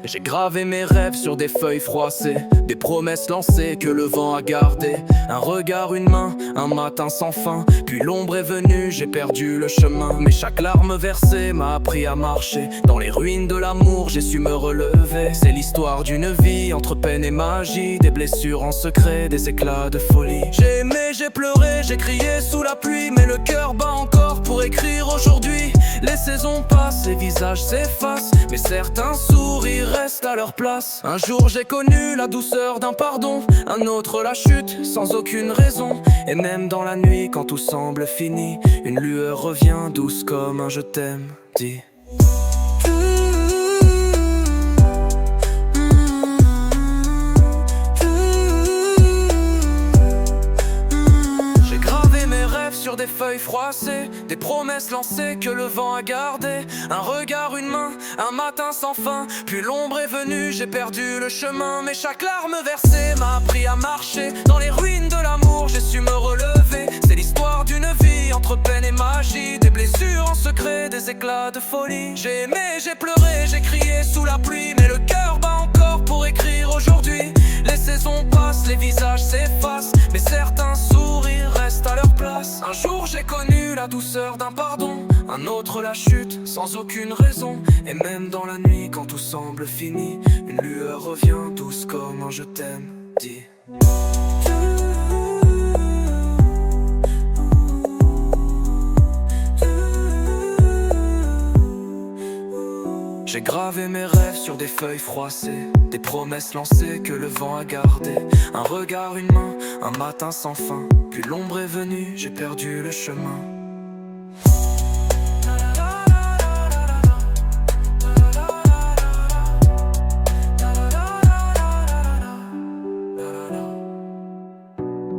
J'ai gravé mes rêves sur des feuilles froissées, des promesses lancées que le vent a gardées. Un regard, une main, un matin sans fin. Puis l'ombre est venue, j'ai perdu le chemin. Mais chaque larme versée m'a appris à marcher. Dans les ruines de l'amour, j'ai su me relever. C'est l'histoire d'une vie entre peine et magie. Des blessures en secret, des éclats de folie. J'ai aimé, j'ai pleuré, j'ai crié sous la pluie. Mais le cœur bat encore pour écrire aujourd'hui. Les saisons passent, les visages s'effacent, mais certains sourires restent à leur place. Un jour j'ai connu la douceur d'un pardon, un autre la chute sans aucune raison. Et même dans la nuit quand tout semble fini, une lueur revient douce comme un je t'aime dit. Sur des feuilles froissées, des promesses lancées que le vent a gardées. Un regard, une main, un matin sans fin. Puis l'ombre est venue, j'ai perdu le chemin. Mais chaque larme versée m'a appris à marcher. Dans les ruines de l'amour, j'ai su me relever. C'est l'histoire d'une vie entre peine et magie. Des blessures en secret, des éclats de folie. J'ai aimé, j'ai pleuré, j'ai crié sous la pluie. Mais le cœur bat encore pour écrire aujourd'hui. Les saisons passent, les visages s'effacent, mais certains sourires restent à leur place. Un jour j'ai connu la douceur d'un pardon, un autre la chute sans aucune raison. Et même dans la nuit quand tout semble fini, une lueur revient douce comme un je t'aime dit. J'ai gravé mes rêves sur des feuilles froissées, des promesses lancées que le vent a gardées. Un regard, une main, un matin sans fin. Puis l'ombre est venue, j'ai perdu le chemin.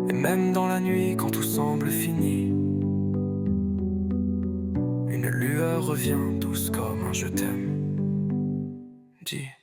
Et même dans la nuit quand tout semble fini, une lueur revient douce comme un je t'aime dit.